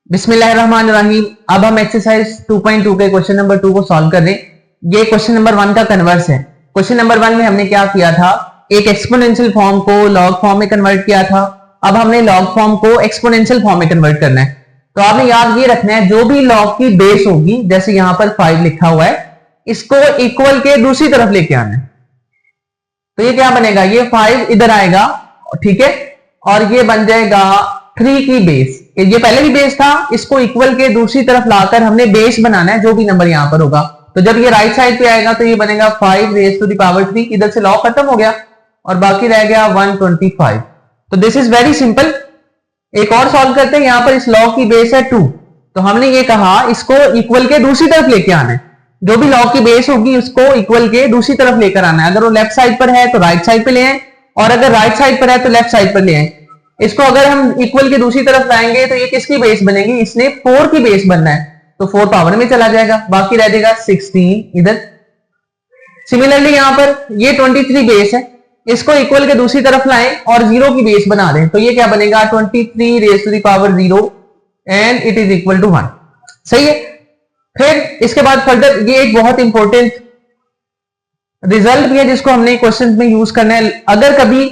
बिस्मिल्लाहिर्रहमानिर्रहीम। अब हम एक्सरसाइज 2.2 के क्वेश्चन नंबर 2 को सॉल्व कर रहे हैं। ये क्वेश्चन नंबर 1 का कन्वर्स है। क्वेश्चन नंबर 1 में हमने क्या किया था, एक एक्सपोनेंशियल फॉर्म को लॉग फॉर्म में कन्वर्ट किया था। अब हमने लॉग फॉर्म को एक्सपोनेंशियल फॉर्म में कन्वर्ट करना है। तो आपने याद ये रखना है, जो भी लॉग की बेस होगी, जैसे यहां पर 5 लिखा हुआ है, इसको इक्वल के दूसरी तरफ लेके आना है। तो ये क्या बनेगा, ये 5 इधर आएगा, ठीक है, और ये बन जाएगा 3 की बेस। ये पहले भी बेस था, इसको इक्वल के दूसरी तरफ लाकर हमने बेस बनाना है, जो भी नंबर यहां पर होगा। तो जब ये राइट साइड पे आएगा तो ये बनेगा 5 रेज़ टू द पावर 3। इधर से लॉग खत्म हो गया और बाकी रह गया 125। तो दिस इज वेरी सिंपल। एक और सॉल्व करते हैं। यहां पर इस लॉग की बेस है 2, तो हमने ये कहा इसको इक्वल के दूसरी तरफ लेके आना है। जो भी लॉग की बेस होगी उसको इक्वल के दूसरी तरफ लेकर आना है। अगर वो लेफ्ट साइड पर है तो राइट साइड पे ले आए, और अगर राइट साइड पर है तो लेफ्ट साइड पर ले आए। इसको अगर हम इक्वल के दूसरी तरफ लाएंगे तो ये किसकी बेस बनेगी, इसने 4 की बेस बनना है, तो 4 पावर में चला जाएगा, बाकी रह जाएगा 16 इधर। सिमिलरली यहां पर ये 23 बेस है, इसको इक्वल के दूसरी तरफ लाएं और 0 की बेस बना दें, तो ये क्या बनेगा 23 raise to the power 0 and it is equal to 1। सही है। फिर इसके बाद फर्दर ये एक बहुत इंपॉर्टेंट रिजल्ट भी है जिसको हमने क्वेश्चन में यूज करना है। अगर कभी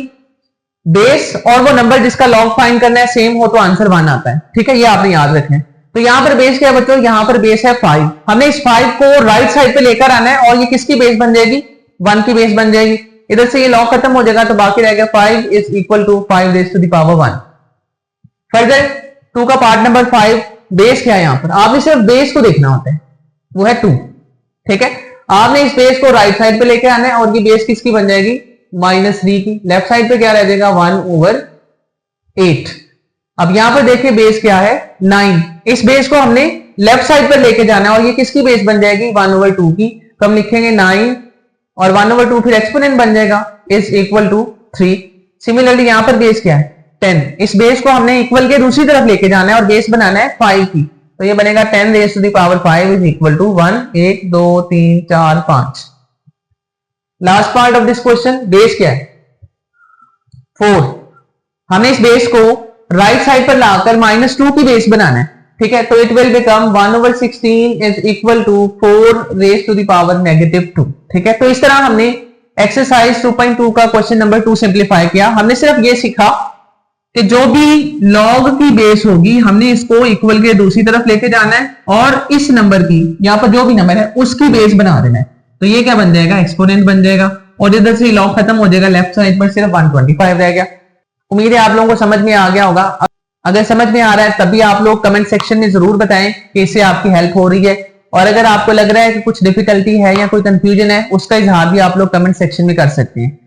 बेस और वो नंबर जिसका लॉग फाइंड करना है सेम हो तो आंसर 1 आता है, ठीक है, ये आपने याद रखना है। तो यहां पर बेस क्या है बच्चों, यहां पर बेस है 5। हमने इस 5 को राइट साइड पे लेकर आना है और ये किसकी बेस बन जाएगी, 1 की बेस बन जाएगी। इधर से ये लॉग खत्म हो जाएगा तो बाकी रह गया 5 is equal to 5 raise to the power 1। Further 2 का पार्ट नंबर 5, बेस क्या है यहां पर, आपने सिर्फ बेस को देखना होता है, वो है 2, ठीक है। आपने इस बेस को राइट साइड पे लेके आना है और ये बेस किसकी बन जाएगी, -3 की। लेफ्ट साइड पे क्या रह जाएगा 1/8। अब यहां पर देखिए बेस क्या है 9। इस बेस को हमने लेफ्ट साइड पर लेके जाना है और ये किसकी बेस बन जाएगी 1/2 की। तो हम लिखेंगे 9 और 1/2 फिर एक्सपोनेंट बन जाएगा इज इक्वल टू 3। सिमिलरली यहां पर बेस क्या है 10। इस बेस को हमने इक्वल के दूसरी तरफ लेके जाना है और बेस बनाना है 5 की, तो ये बनेगा 10 raise to the power 5 is equal to 1 1 2 3 4 5। Last part of this question, base क्या है 4। हमें इस बेस को राइट साइड पर लाकर -2 की बेस बनाना है, ठीक है। तो it will become 1/16 is equal to 4 raise to the power -2, ठीक है। तो इस तरह हमने एक्सरसाइज 2.2 का क्वेश्चन नंबर 2 सिंप्लीफाई किया। हमने सिर्फ ये सीखा कि जो भी लॉग की बेस होगी हमने इसको इक्वल के दूसरी तरफ लेके जाना है और इस नंबर की, यहां पर जो भी नंबर है उसकी बेस बना देना है, तो ये क्या बन जाएगा एक्सपोनेंट बन जाएगा और इधर से लॉग खत्म हो जाएगा, लेफ्ट साइड पर सिर्फ 125 रह गया। उम्मीद है आप लोगों को समझ में आ गया होगा। अगर समझ में आ रहा है तभी आप लोग कमेंट सेक्शन में जरूर बताएं कि इससे आपकी हेल्प हो रही है, और अगर आपको लग रहा है कि कुछ डिफिकल्टी है या कोई कंफ्यूजन है उसका इजहार भी आप लोग कमेंट सेक्शन में कर सकते हैं।